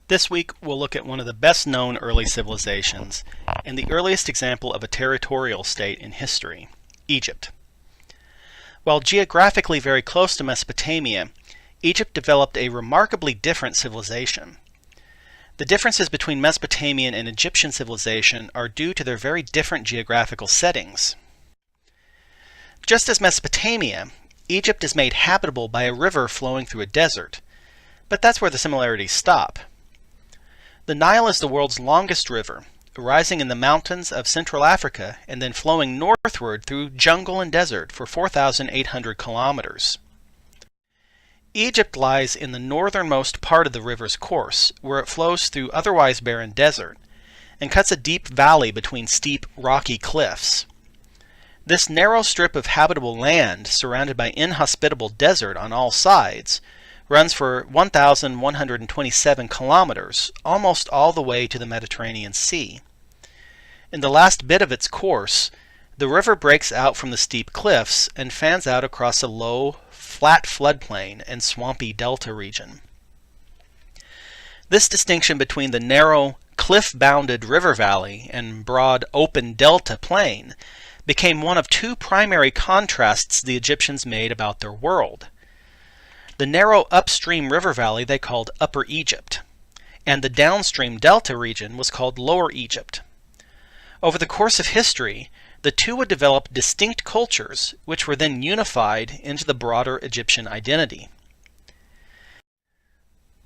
This week we'll look at one of the best known early civilizations and the earliest example of a territorial state in history, Egypt. While geographically very close to Mesopotamia, Egypt developed a remarkably different civilization. The differences between Mesopotamian and Egyptian civilization are due to their very different geographical settings. Just as Mesopotamia, Egypt is made habitable by a river flowing through a desert, but that's where the similarities stop. The Nile is the world's longest river, rising in the mountains of Central Africa and then flowing northward through jungle and desert for 4,800 kilometers. Egypt lies in the northernmost part of the river's course, where it flows through otherwise barren desert, and cuts a deep valley between steep, rocky cliffs. This narrow strip of habitable land, surrounded by inhospitable desert on all sides, runs for 1,127 kilometers, almost all the way to the Mediterranean Sea. In the last bit of its course, the river breaks out from the steep cliffs and fans out across a low, flat floodplain and swampy delta region. This distinction between the narrow, cliff-bounded river valley and broad, open delta plain became one of two primary contrasts the Egyptians made about their world. The narrow upstream river valley they called Upper Egypt, and the downstream delta region was called Lower Egypt. Over the course of history, the two would develop distinct cultures, which were then unified into the broader Egyptian identity.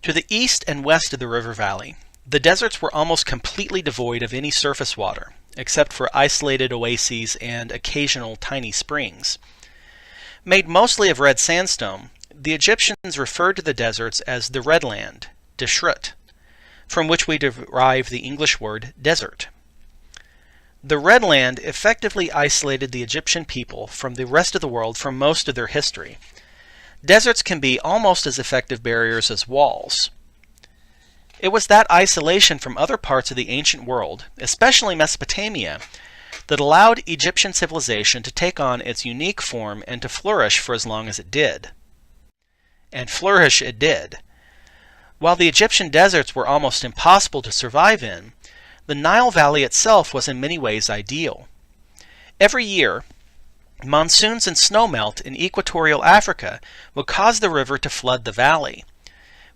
To the east and west of the river valley, the deserts were almost completely devoid of any surface water, except for isolated oases and occasional tiny springs. Made mostly of red sandstone, the Egyptians referred to the deserts as the Red Land, Deshrut, from which we derive the English word desert. The Red Land effectively isolated the Egyptian people from the rest of the world for most of their history. Deserts can be almost as effective barriers as walls. It was that isolation from other parts of the ancient world, especially Mesopotamia, that allowed Egyptian civilization to take on its unique form and to flourish for as long as it did. And flourish it did. While the Egyptian deserts were almost impossible to survive in, the Nile Valley itself was in many ways ideal. Every year, monsoons and snowmelt in equatorial Africa would cause the river to flood the valley.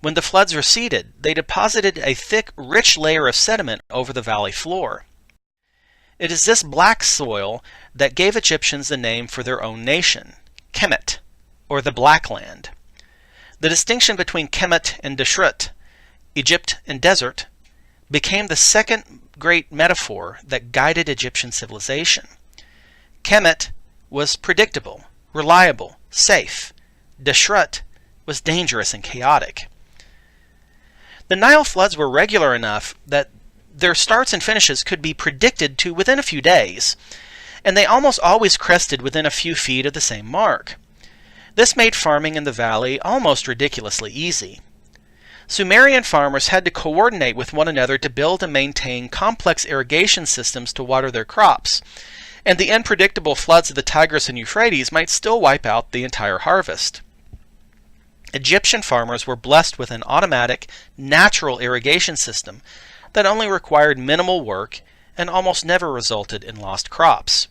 When the floods receded, they deposited a thick, rich layer of sediment over the valley floor. It is this black soil that gave Egyptians the name for their own nation, Kemet, or the Black Land. The distinction between Kemet and Deshrut, Egypt and desert, became the second great metaphor that guided Egyptian civilization. Kemet was predictable, reliable, safe. Deshrut was dangerous and chaotic. The Nile floods were regular enough that their starts and finishes could be predicted to within a few days, and they almost always crested within a few feet of the same mark. This made farming in the valley almost ridiculously easy. Sumerian farmers had to coordinate with one another to build and maintain complex irrigation systems to water their crops, and the unpredictable floods of the Tigris and Euphrates might still wipe out the entire harvest. Egyptian farmers were blessed with an automatic, natural irrigation system that only required minimal work and almost never resulted in lost crops.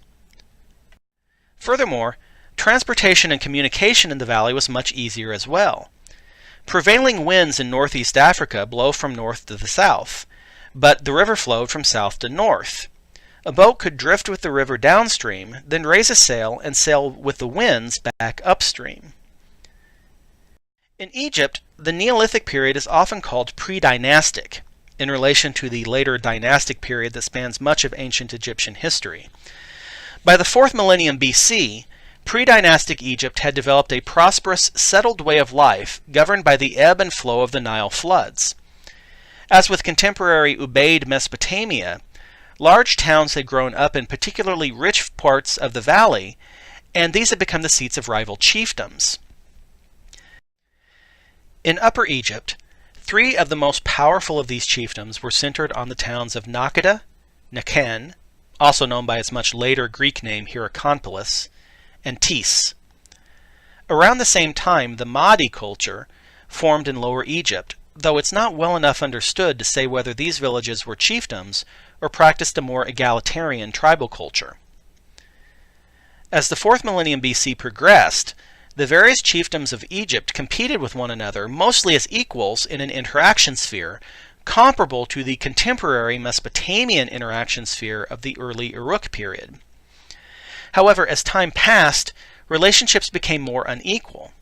Furthermore, transportation and communication in the valley was much easier as well. Prevailing winds in northeast Africa blow from north to the south, but the river flowed from south to north. A boat could drift with the river downstream, then raise a sail and sail with the winds back upstream. In Egypt, the Neolithic period is often called Predynastic, in relation to the later Dynastic period that spans much of ancient Egyptian history. By the 4th millennium BC, Predynastic Egypt had developed a prosperous, settled way of life governed by the ebb and flow of the Nile floods. As with contemporary Ubaid Mesopotamia, large towns had grown up in particularly rich parts of the valley, and these had become the seats of rival chiefdoms. In Upper Egypt, three of the most powerful of these chiefdoms were centered on the towns of Nakhda, Nekhen, also known by its much later Greek name Hierakonpolis, and Tis. Around the same time, the Mahdi culture formed in Lower Egypt, though it's not well enough understood to say whether these villages were chiefdoms or practiced a more egalitarian tribal culture. As the 4th millennium BC progressed, the various chiefdoms of Egypt competed with one another mostly as equals in an interaction sphere comparable to the contemporary Mesopotamian interaction sphere of the early Uruk period. However, as time passed, relationships became more unequal.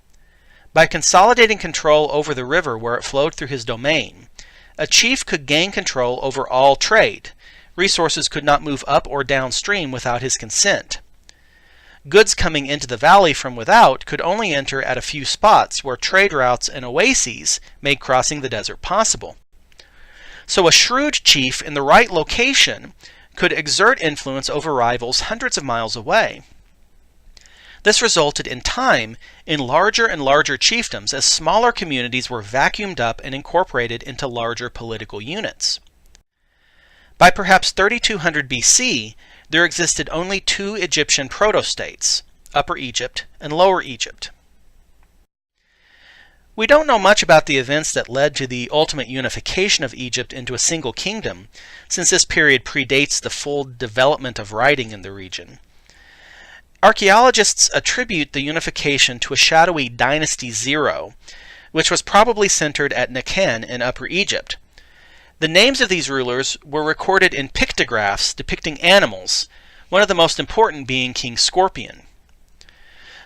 By consolidating control over the river where it flowed through his domain, a chief could gain control over all trade. Resources could not move up or downstream without his consent. Goods coming into the valley from without could only enter at a few spots where trade routes and oases made crossing the desert possible. So a shrewd chief in the right location could exert influence over rivals hundreds of miles away. This resulted in time in larger and larger chiefdoms as smaller communities were vacuumed up and incorporated into larger political units. By perhaps 3200 BC, there existed only 2 Egyptian proto-states, Upper Egypt and Lower Egypt. We don't know much about the events that led to the ultimate unification of Egypt into a single kingdom, since this period predates the full development of writing in the region. Archaeologists attribute the unification to a shadowy Dynasty 0, which was probably centered at Nekhen in Upper Egypt. The names of these rulers were recorded in pictographs depicting animals, one of the most important being King Scorpion.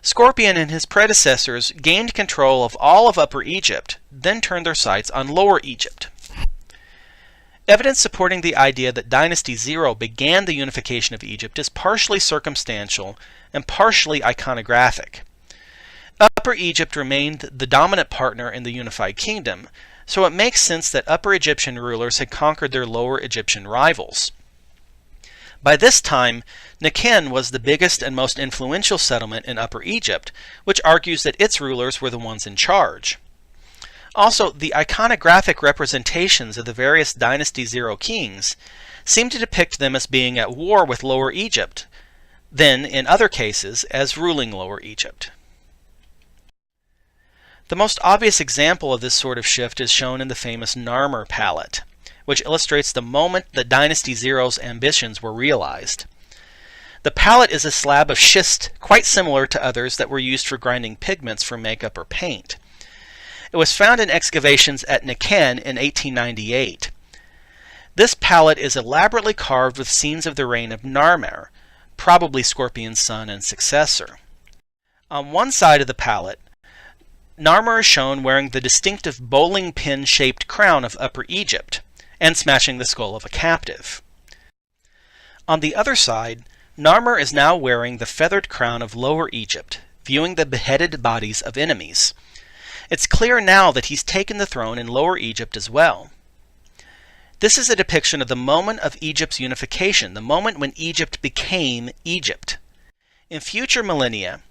Scorpion and his predecessors gained control of all of Upper Egypt, then turned their sights on Lower Egypt. Evidence supporting the idea that Dynasty 0 began the unification of Egypt is partially circumstantial and partially iconographic. Upper Egypt remained the dominant partner in the unified kingdom, so it makes sense that Upper Egyptian rulers had conquered their Lower Egyptian rivals. By this time, Nekhen was the biggest and most influential settlement in Upper Egypt, which argues that its rulers were the ones in charge. Also, the iconographic representations of the various Dynasty 0 kings seem to depict them as being at war with Lower Egypt, then, in other cases, as ruling Lower Egypt. The most obvious example of this sort of shift is shown in the famous Narmer Pallette, which illustrates the moment that Dynasty 0's ambitions were realized. The palette is a slab of schist quite similar to others that were used for grinding pigments for makeup or paint. It was found in excavations at Nekhen in 1898. This palette is elaborately carved with scenes of the reign of Narmer, probably Scorpion's son and successor. On one side of the palette, Narmer is shown wearing the distinctive bowling pin-shaped crown of Upper Egypt and smashing the skull of a captive. On the other side, Narmer is now wearing the feathered crown of Lower Egypt, viewing the beheaded bodies of enemies. It's clear now that he's taken the throne in Lower Egypt as well. This is a depiction of the moment of Egypt's unification, the moment when Egypt became Egypt. In future millennia,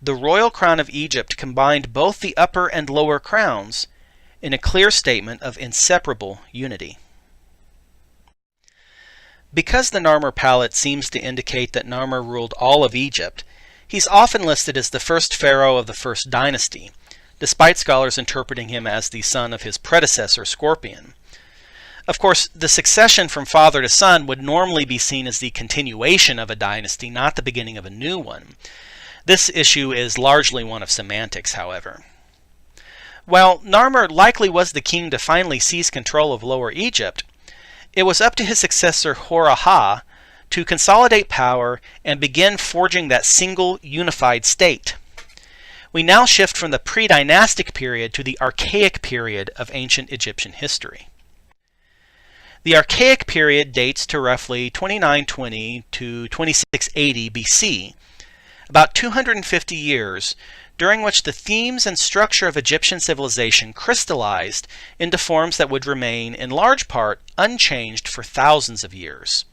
the royal crown of Egypt combined both the upper and lower crowns in a clear statement of inseparable unity. Because the Narmer Pallette seems to indicate that Narmer ruled all of Egypt, he's often listed as the first pharaoh of the first dynasty, despite scholars interpreting him as the son of his predecessor Scorpion. Of course, the succession from father to son would normally be seen as the continuation of a dynasty, not the beginning of a new one. This issue is largely one of semantics, however. While Narmer likely was the king to finally seize control of Lower Egypt, it was up to his successor Hora-Ha to consolidate power and begin forging that single unified state. We now shift from the Predynastic period to the Archaic period of ancient Egyptian history. The Archaic period dates to roughly 2920 to 2680 BC, about 250 years, during which the themes and structure of Egyptian civilization crystallized into forms that would remain, in large part, unchanged for thousands of years.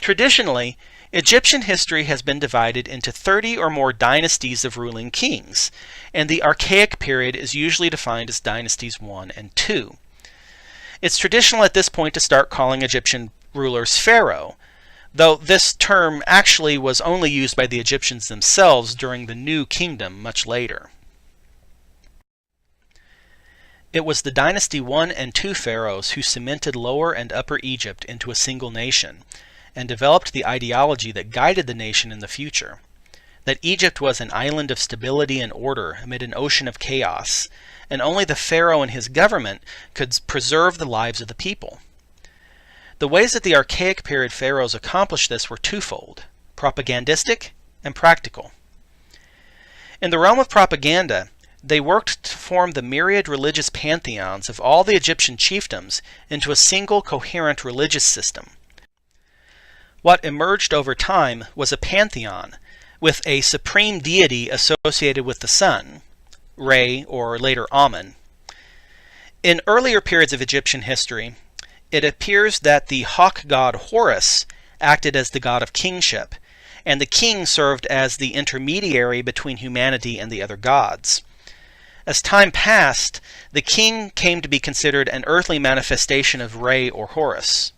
Traditionally, Egyptian history has been divided into 30 or more dynasties of ruling kings, and the Archaic period is usually defined as Dynasties 1 and 2. It's traditional at this point to start calling Egyptian rulers pharaoh, though this term actually was only used by the Egyptians themselves during the New Kingdom much later. It was the Dynasty 1 and 2 pharaohs who cemented Lower and Upper Egypt into a single nation, and developed the ideology that guided the nation in the future, that Egypt was an island of stability and order amid an ocean of chaos, and only the pharaoh and his government could preserve the lives of the people. The ways that the Archaic Period pharaohs accomplished this were twofold: propagandistic and practical. In the realm of propaganda, they worked to form the myriad religious pantheons of all the Egyptian chiefdoms into a single coherent religious system. What emerged over time was a pantheon with a supreme deity associated with the sun, Re or later Amen. In earlier periods of Egyptian history, it appears that the hawk god Horus acted as the god of kingship, and the king served as the intermediary between humanity and the other gods. As time passed, the king came to be considered an earthly manifestation of Re or Horus.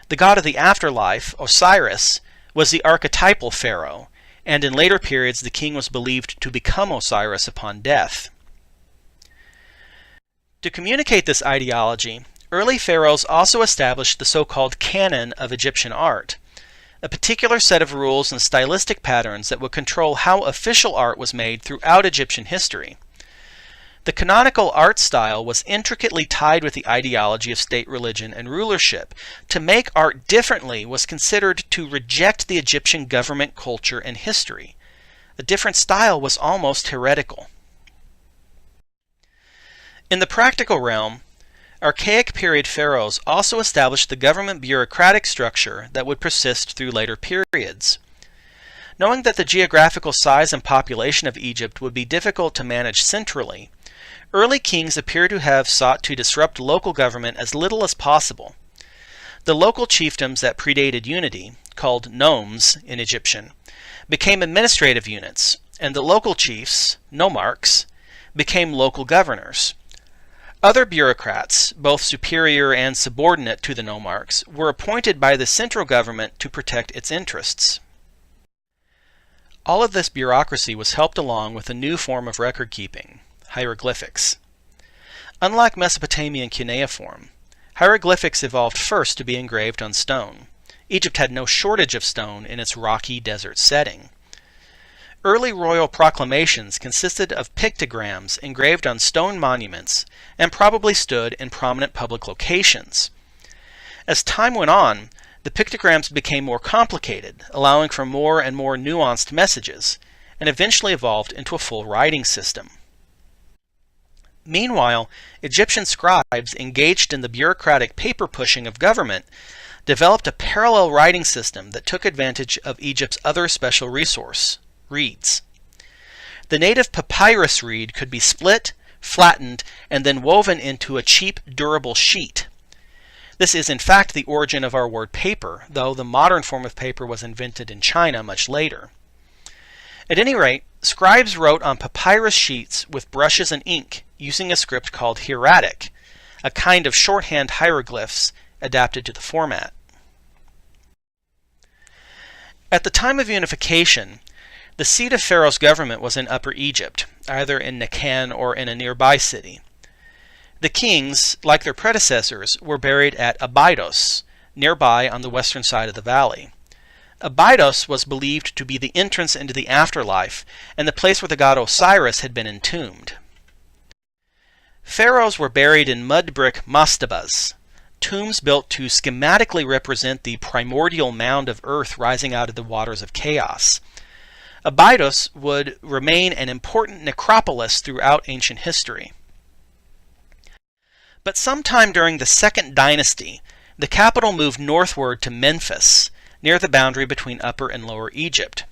The god of the afterlife, Osiris, was the archetypal pharaoh, and in later periods the king was believed to become Osiris upon death. To communicate this ideology, early pharaohs also established the so-called canon of Egyptian art, a particular set of rules and stylistic patterns that would control how official art was made throughout Egyptian history. The canonical art style was intricately tied with the ideology of state religion and rulership. To make art differently was considered to reject the Egyptian government culture and history. A different style was almost heretical. In the practical realm, Archaic Period pharaohs also established the government bureaucratic structure that would persist through later periods. Knowing that the geographical size and population of Egypt would be difficult to manage centrally, early kings appear to have sought to disrupt local government as little as possible. The local chiefdoms that predated unity, called nomes in Egyptian, became administrative units, and the local chiefs, nomarchs, became local governors. Other bureaucrats, both superior and subordinate to the nomarchs, were appointed by the central government to protect its interests. All of this bureaucracy was helped along with a new form of record-keeping, hieroglyphics. Unlike Mesopotamian cuneiform, hieroglyphics evolved first to be engraved on stone. Egypt had no shortage of stone in its rocky desert setting. Early royal proclamations consisted of pictograms engraved on stone monuments and probably stood in prominent public locations. As time went on, the pictograms became more complicated, allowing for more and more nuanced messages, and eventually evolved into a full writing system. Meanwhile, Egyptian scribes engaged in the bureaucratic paper-pushing of government developed a parallel writing system that took advantage of Egypt's other special resource, reeds. The native papyrus reed could be split, flattened, and then woven into a cheap, durable sheet. This is in fact the origin of our word paper, though the modern form of paper was invented in China much later. At any rate, scribes wrote on papyrus sheets with brushes and ink, using a script called hieratic, a kind of shorthand hieroglyphs adapted to the format. At the time of unification, the seat of Pharaoh's government was in Upper Egypt, either in Nekhen or in a nearby city. The kings, like their predecessors, were buried at Abydos, nearby on the western side of the valley. Abydos was believed to be the entrance into the afterlife and the place where the god Osiris had been entombed. Pharaohs were buried in mud brick mastabas, tombs built to schematically represent the primordial mound of earth rising out of the waters of chaos. Abydos would remain an important necropolis throughout ancient history. But sometime during the Second Dynasty, the capital moved northward to Memphis, near the boundary between Upper and Lower Egypt.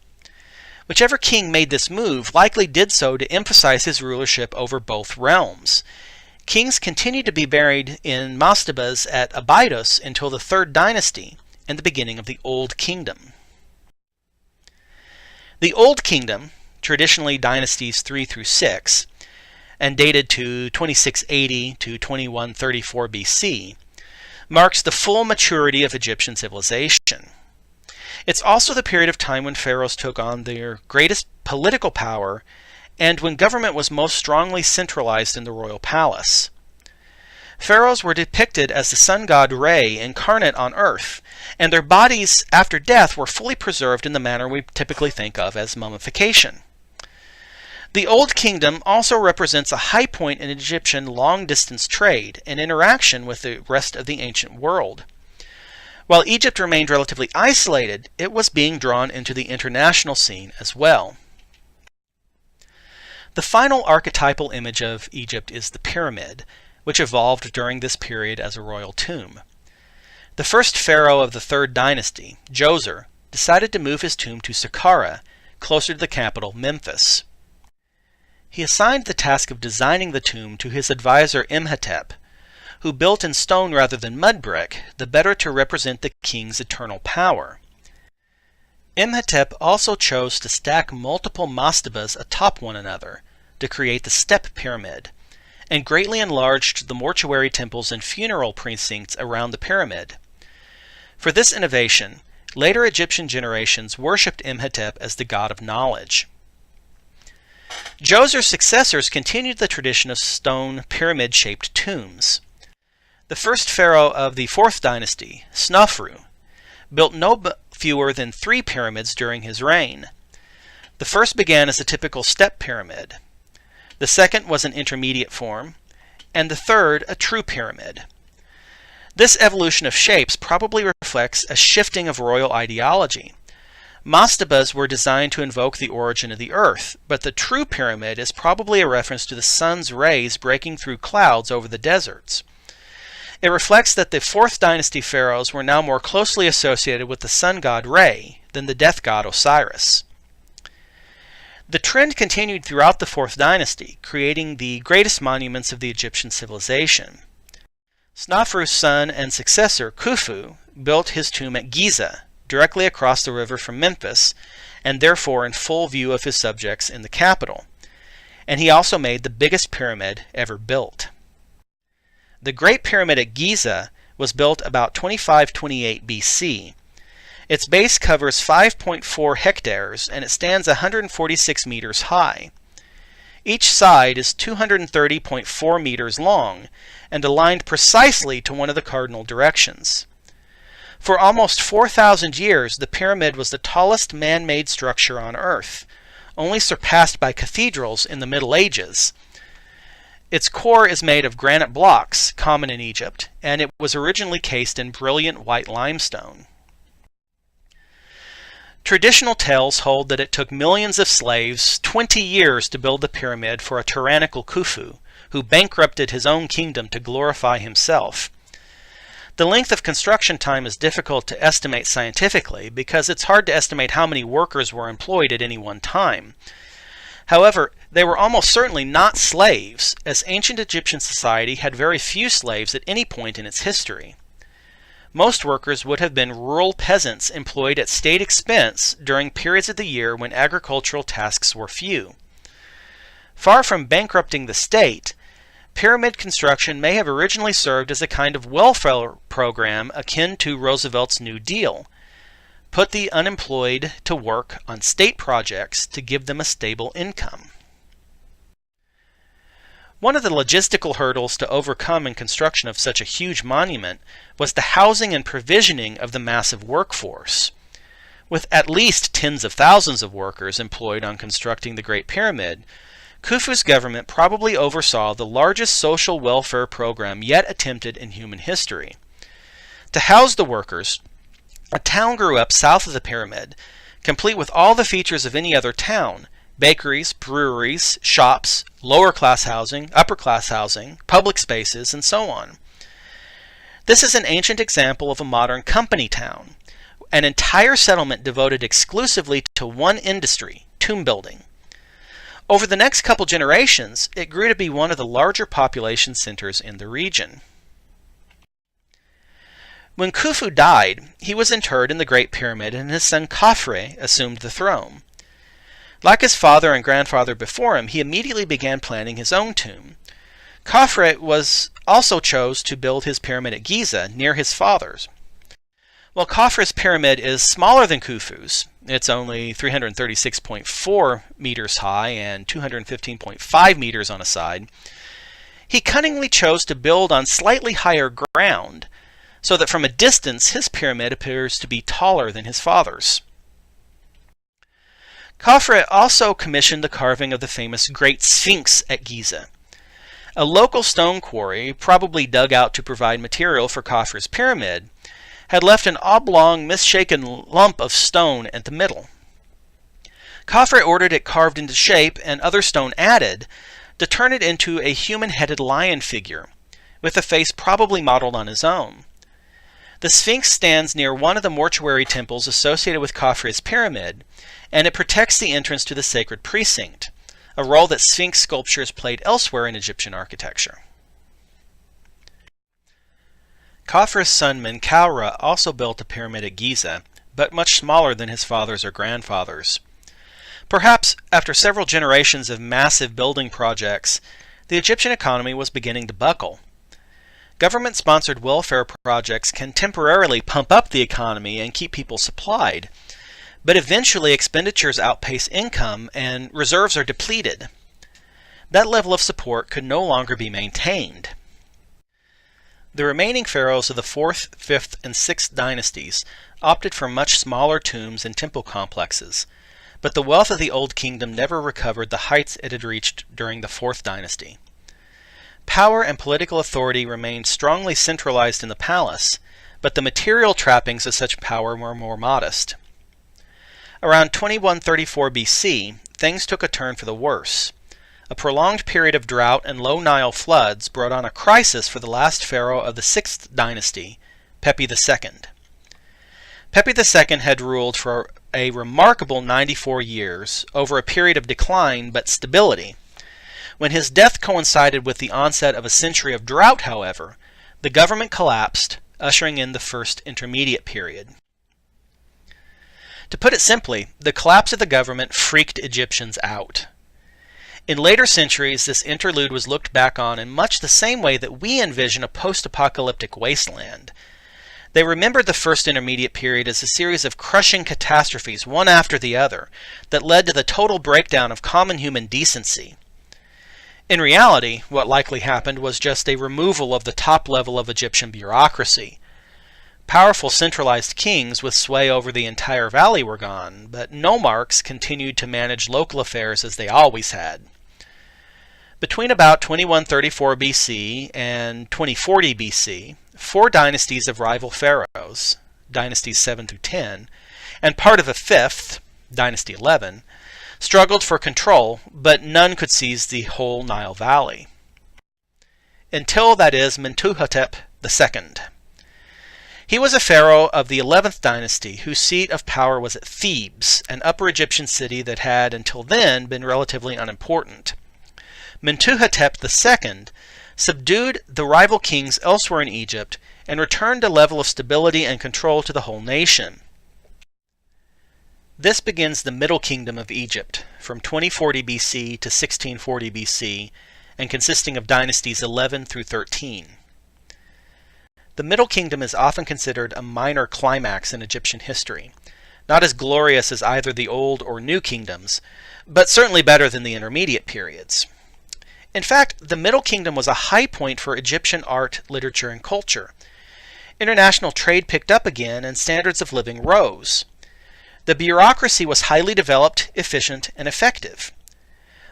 Whichever king made this move likely did so to emphasize his rulership over both realms. Kings continued to be buried in mastabas at Abydos until the Third Dynasty and the beginning of the Old Kingdom. The Old Kingdom, traditionally dynasties 3 through 6, and dated to 2680 to 2134 BC, marks the full maturity of Egyptian civilization. It's also the period of time when pharaohs took on their greatest political power and when government was most strongly centralized in the royal palace. Pharaohs were depicted as the sun god Re incarnate on earth, and their bodies after death were fully preserved in the manner we typically think of as mummification. The Old Kingdom also represents a high point in Egyptian long-distance trade and interaction with the rest of the ancient world. While Egypt remained relatively isolated, it was being drawn into the international scene as well. The final archetypal image of Egypt is the pyramid, which evolved during this period as a royal tomb. The first pharaoh of the Third Dynasty, Djoser, decided to move his tomb to Saqqara, closer to the capital, Memphis. He assigned the task of designing the tomb to his advisor Imhotep, who built in stone rather than mud brick, the better to represent the king's eternal power. Imhotep also chose to stack multiple mastabas atop one another to create the step pyramid, and greatly enlarged the mortuary temples and funeral precincts around the pyramid. For this innovation, later Egyptian generations worshipped Imhotep as the god of knowledge. Djoser's successors continued the tradition of stone pyramid-shaped tombs. The first pharaoh of the Fourth Dynasty, Snofru, built no fewer than 3 pyramids during his reign. The first began as a typical step pyramid. The second was an intermediate form, and the third a true pyramid. This evolution of shapes probably reflects a shifting of royal ideology. Mastabas were designed to invoke the origin of the earth, but the true pyramid is probably a reference to the sun's rays breaking through clouds over the deserts. It reflects that the Fourth Dynasty pharaohs were now more closely associated with the sun god Re than the death god Osiris. The trend continued throughout the Fourth Dynasty, creating the greatest monuments of the Egyptian civilization. Snofru's son and successor, Khufu, built his tomb at Giza, directly across the river from Memphis, and therefore in full view of his subjects in the capital. And he also made the biggest pyramid ever built. The Great Pyramid at Giza was built about 2528 BC. Its base covers 5.4 hectares and it stands 146 meters high. Each side is 230.4 meters long and aligned precisely to one of the cardinal directions. For almost 4,000 years, the pyramid was the tallest man-made structure on Earth, only surpassed by cathedrals in the Middle Ages. Its core is made of granite blocks, common in Egypt, and it was originally cased in brilliant white limestone. Traditional tales hold that it took millions of slaves 20 years to build the pyramid for a tyrannical Khufu, who bankrupted his own kingdom to glorify himself. The length of construction time is difficult to estimate scientifically because it's hard to estimate how many workers were employed at any one time. However, they were almost certainly not slaves, as ancient Egyptian society had very few slaves at any point in its history. Most workers would have been rural peasants employed at state expense during periods of the year when agricultural tasks were few. Far from bankrupting the state, pyramid construction may have originally served as a kind of welfare program akin to Roosevelt's New Deal. Put the unemployed to work on state projects to give them a stable income. One of the logistical hurdles to overcome in construction of such a huge monument was the housing and provisioning of the massive workforce. With at least tens of thousands of workers employed on constructing the Great Pyramid, Khufu's government probably oversaw the largest social welfare program yet attempted in human history. To house the workers, a town grew up south of the pyramid, complete with all the features of any other town: bakeries, breweries, shops, lower-class housing, upper-class housing, public spaces, and so on. This is an ancient example of a modern company town, an entire settlement devoted exclusively to one industry, tomb building. Over the next couple generations, it grew to be one of the larger population centers in the region. When Khufu died, he was interred in the Great Pyramid and his son Khafre assumed the throne. Like his father and grandfather before him, he immediately began planning his own tomb. Khafre also chose to build his pyramid at Giza, near his father's. While Khafre's pyramid is smaller than Khufu's, It's only 336.4 meters high and 215.5 meters on a side. He cunningly chose to build on slightly higher ground, so that from a distance his pyramid appears to be taller than his father's. Khafre also commissioned the carving of the famous Great Sphinx at Giza. A local stone quarry, probably dug out to provide material for Khafre's pyramid, had left an oblong, misshapen lump of stone at the middle. Khafre ordered it carved into shape and other stone added to turn it into a human-headed lion figure, with a face probably modeled on his own. The Sphinx stands near one of the mortuary temples associated with Khafre's pyramid, and it protects the entrance to the sacred precinct, a role that Sphinx sculptures played elsewhere in Egyptian architecture. Khafre's son Menkaura also built a pyramid at Giza, but much smaller than his father's or grandfather's. Perhaps after several generations of massive building projects, the Egyptian economy was beginning to buckle. Government-sponsored welfare projects can temporarily pump up the economy and keep people supplied, but eventually expenditures outpace income and reserves are depleted. That level of support could no longer be maintained. The remaining pharaohs of the 4th, 5th, and 6th dynasties opted for much smaller tombs and temple complexes, but the wealth of the Old Kingdom never recovered the heights it had reached during the 4th dynasty. Power and political authority remained strongly centralized in the palace, but the material trappings of such power were more modest. Around 2134 BC, things took a turn for the worse. A prolonged period of drought and low Nile floods brought on a crisis for the last pharaoh of the 6th dynasty, Pepi II. Pepi II had ruled for a remarkable 94 years over a period of decline but stability. When his death coincided with the onset of a century of drought, however, the government collapsed, ushering in the first intermediate period. To put it simply, the collapse of the government freaked Egyptians out. In later centuries, this interlude was looked back on in much the same way that we envision a post-apocalyptic wasteland. They remembered the first intermediate period as a series of crushing catastrophes, one after the other, that led to the total breakdown of common human decency. In reality, what likely happened was just a removal of the top level of Egyptian bureaucracy. Powerful centralized kings with sway over the entire valley were gone, but nomarchs continued to manage local affairs as they always had. Between about 2134 BC and 2040 BC, 4 dynasties of rival pharaohs, dynasties 7 through 10, and part of a 5th, dynasty 11, struggled for control, but none could seize the whole Nile Valley. Until, that is, Mentuhotep II. He was a pharaoh of the 11th dynasty whose seat of power was at Thebes, an upper Egyptian city that had until then been relatively unimportant. Mentuhotep II subdued the rival kings elsewhere in Egypt and returned a level of stability and control to the whole nation. This begins the Middle Kingdom of Egypt, from 2040 BC to 1640 BC, and consisting of dynasties 11 through 13. The Middle Kingdom is often considered a minor climax in Egyptian history, not as glorious as either the Old or New Kingdoms, but certainly better than the intermediate periods. In fact, the Middle Kingdom was a high point for Egyptian art, literature, and culture. International trade picked up again, and standards of living rose. The bureaucracy was highly developed, efficient, and effective.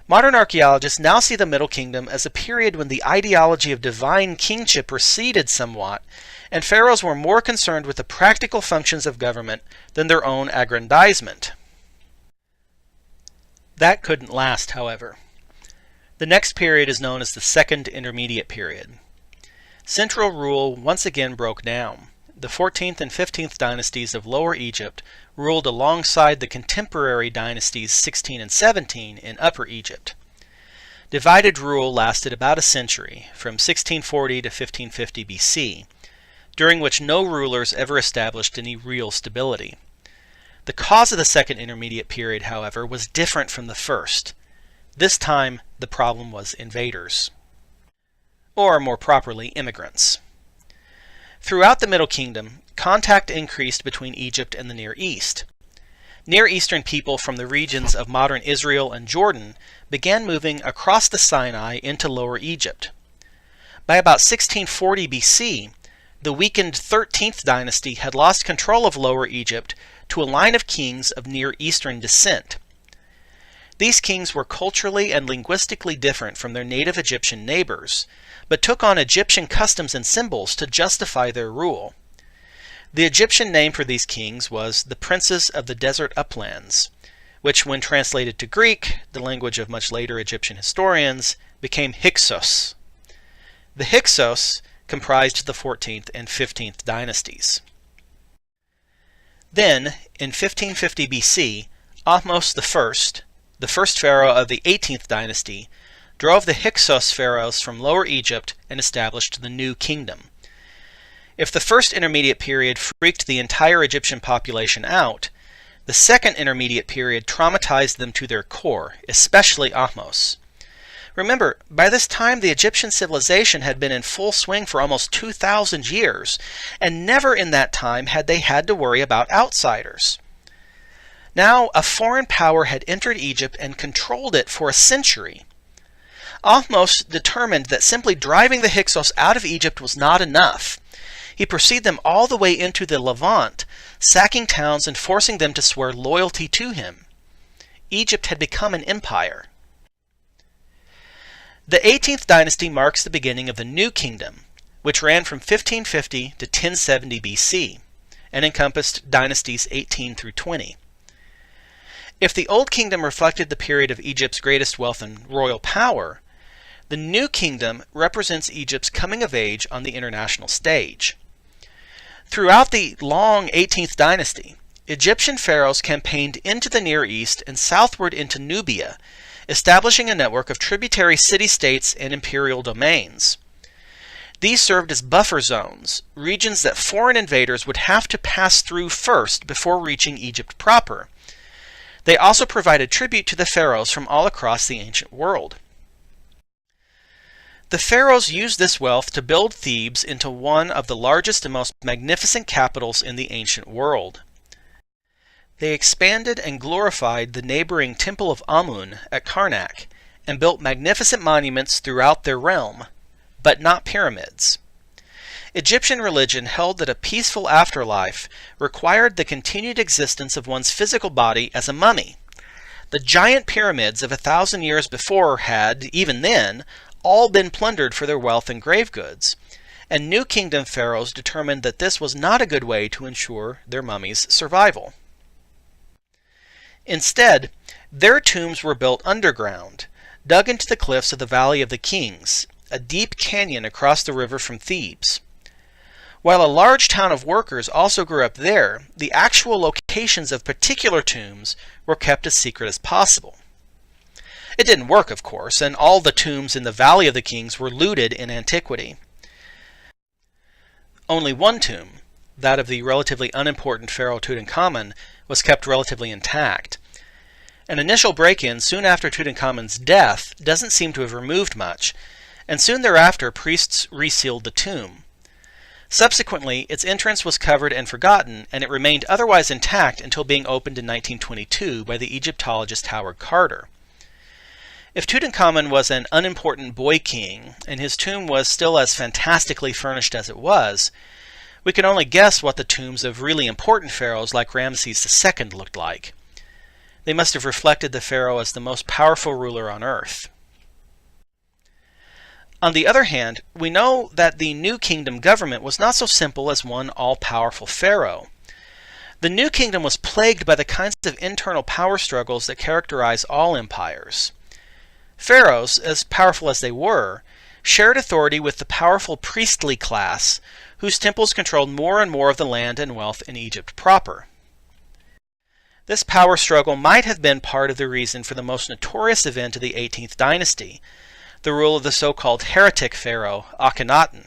Modern archaeologists now see the Middle Kingdom as a period when the ideology of divine kingship receded somewhat, and pharaohs were more concerned with the practical functions of government than their own aggrandizement. That couldn't last, however. The next period is known as the Second Intermediate Period. Central rule once again broke down. The 14th and 15th dynasties of Lower Egypt ruled alongside the contemporary dynasties 16 and 17 in Upper Egypt. Divided rule lasted about a century, from 1640 to 1550 BC, during which no rulers ever established any real stability. The cause of the Second Intermediate Period, however, was different from the first. This time, the problem was invaders. Or, more properly, immigrants. Throughout the Middle Kingdom, contact increased between Egypt and the Near East. Near Eastern people from the regions of modern Israel and Jordan began moving across the Sinai into Lower Egypt. By about 1640 BC, the weakened 13th dynasty had lost control of Lower Egypt to a line of kings of Near Eastern descent. These kings were culturally and linguistically different from their native Egyptian neighbors, but took on Egyptian customs and symbols to justify their rule. The Egyptian name for these kings was the Princes of the Desert Uplands, which when translated to Greek, the language of much later Egyptian historians, became Hyksos. The Hyksos comprised the 14th and 15th dynasties. Then, in 1550 BC, Ahmose I, the first pharaoh of the 18th dynasty, drove the Hyksos pharaohs from Lower Egypt and established the New Kingdom. If the first intermediate period freaked the entire Egyptian population out, the second intermediate period traumatized them to their core, especially Ahmose. Remember, by this time the Egyptian civilization had been in full swing for almost 2,000 years, and never in that time had they had to worry about outsiders. Now a foreign power had entered Egypt and controlled it for a century. Ahmose determined that simply driving the Hyksos out of Egypt was not enough. He pursued them all the way into the Levant, sacking towns and forcing them to swear loyalty to him. Egypt had become an empire. The 18th dynasty marks the beginning of the New Kingdom, which ran from 1550 to 1070 BC, and encompassed dynasties 18 through 20. If the Old Kingdom reflected the period of Egypt's greatest wealth and royal power, the New Kingdom represents Egypt's coming of age on the international stage. Throughout the long 18th dynasty, Egyptian pharaohs campaigned into the Near East and southward into Nubia, establishing a network of tributary city-states and imperial domains. These served as buffer zones, regions that foreign invaders would have to pass through first before reaching Egypt proper. They also provided tribute to the pharaohs from all across the ancient world. The pharaohs used this wealth to build Thebes into one of the largest and most magnificent capitals in the ancient world. They expanded and glorified the neighboring Temple of Amun at Karnak and built magnificent monuments throughout their realm, but not pyramids. Egyptian religion held that a peaceful afterlife required the continued existence of one's physical body as a mummy. The giant pyramids of 1,000 years before had, even then, all been plundered for their wealth and grave goods, and New Kingdom pharaohs determined that this was not a good way to ensure their mummies' survival. Instead, their tombs were built underground, dug into the cliffs of the Valley of the Kings, a deep canyon across the river from Thebes. While a large town of workers also grew up there, the actual locations of particular tombs were kept as secret as possible. It didn't work, of course, and all the tombs in the Valley of the Kings were looted in antiquity. Only one tomb, that of the relatively unimportant pharaoh Tutankhamun, was kept relatively intact. An initial break-in soon after Tutankhamun's death doesn't seem to have removed much, and soon thereafter priests resealed the tomb. Subsequently, its entrance was covered and forgotten, and it remained otherwise intact until being opened in 1922 by the Egyptologist Howard Carter. If Tutankhamun was an unimportant boy king, and his tomb was still as fantastically furnished as it was, we can only guess what the tombs of really important pharaohs like Ramses II looked like. They must have reflected the pharaoh as the most powerful ruler on earth. On the other hand, we know that the New Kingdom government was not so simple as one all-powerful pharaoh. The New Kingdom was plagued by the kinds of internal power struggles that characterize all empires. Pharaohs, as powerful as they were, shared authority with the powerful priestly class, whose temples controlled more and more of the land and wealth in Egypt proper. This power struggle might have been part of the reason for the most notorious event of the 18th dynasty, the rule of the so-called heretic pharaoh Akhenaten.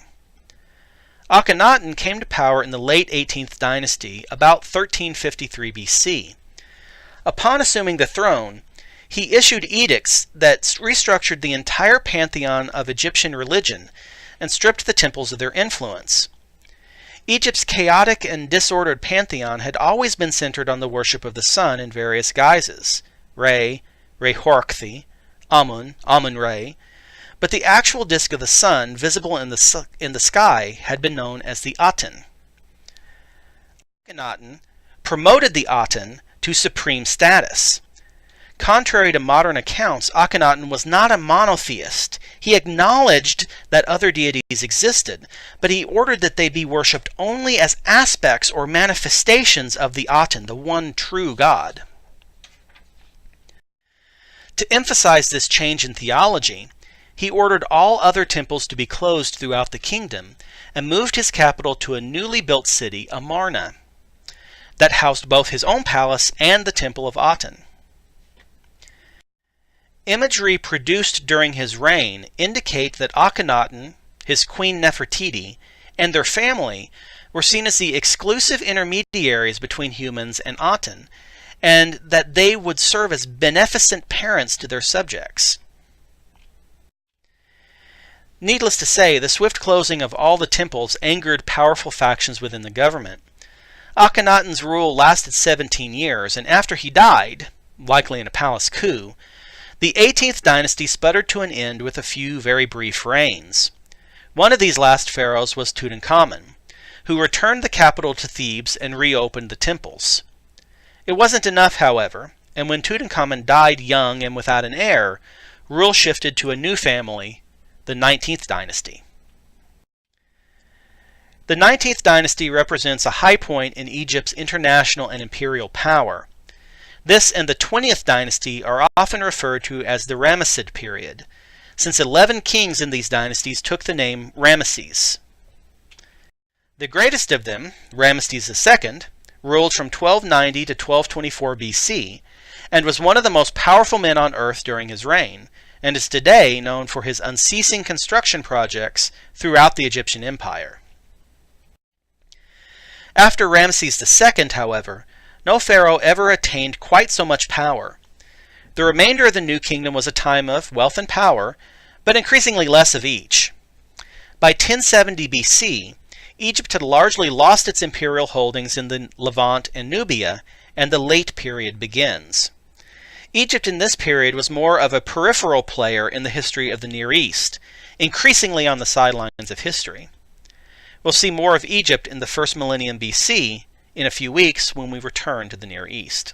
Akhenaten came to power in the late 18th dynasty, about 1353 BC. Upon assuming the throne, he issued edicts that restructured the entire pantheon of Egyptian religion and stripped the temples of their influence. Egypt's chaotic and disordered pantheon had always been centered on the worship of the sun in various guises, Re, Re-Horkthi, Amun, Amun-Re, but the actual disk of the sun visible in the sky had been known as the Aten. Akhenaten promoted the Aten to supreme status. Contrary to modern accounts, Akhenaten was not a monotheist. He acknowledged that other deities existed, but he ordered that they be worshipped only as aspects or manifestations of the Aten, the one true God. To emphasize this change in theology, he ordered all other temples to be closed throughout the kingdom and moved his capital to a newly built city, Amarna, that housed both his own palace and the temple of Aten. Imagery produced during his reign indicate that Akhenaten, his queen Nefertiti, and their family were seen as the exclusive intermediaries between humans and Aten, and that they would serve as beneficent parents to their subjects. Needless to say, the swift closing of all the temples angered powerful factions within the government. Akhenaten's rule lasted 17 years, and after he died, likely in a palace coup, the 18th dynasty sputtered to an end with a few very brief reigns. One of these last pharaohs was Tutankhamun, who returned the capital to Thebes and reopened the temples. It wasn't enough, however, and when Tutankhamun died young and without an heir, rule shifted to a new family, the 19th dynasty. The 19th dynasty represents a high point in Egypt's international and imperial power. This and the 20th dynasty are often referred to as the Ramessid period, since 11 kings in these dynasties took the name Ramesses. The greatest of them, Ramesses II, ruled from 1290 to 1224 BC, and was one of the most powerful men on earth during his reign, and is today known for his unceasing construction projects throughout the Egyptian empire. After Ramesses II, however, no pharaoh ever attained quite so much power. The remainder of the New Kingdom was a time of wealth and power, but increasingly less of each. By 1070 BC, Egypt had largely lost its imperial holdings in the Levant and Nubia, and the late period begins. Egypt in this period was more of a peripheral player in the history of the Near East, increasingly on the sidelines of history. We'll see more of Egypt in the first millennium BC in a few weeks when we return to the Near East.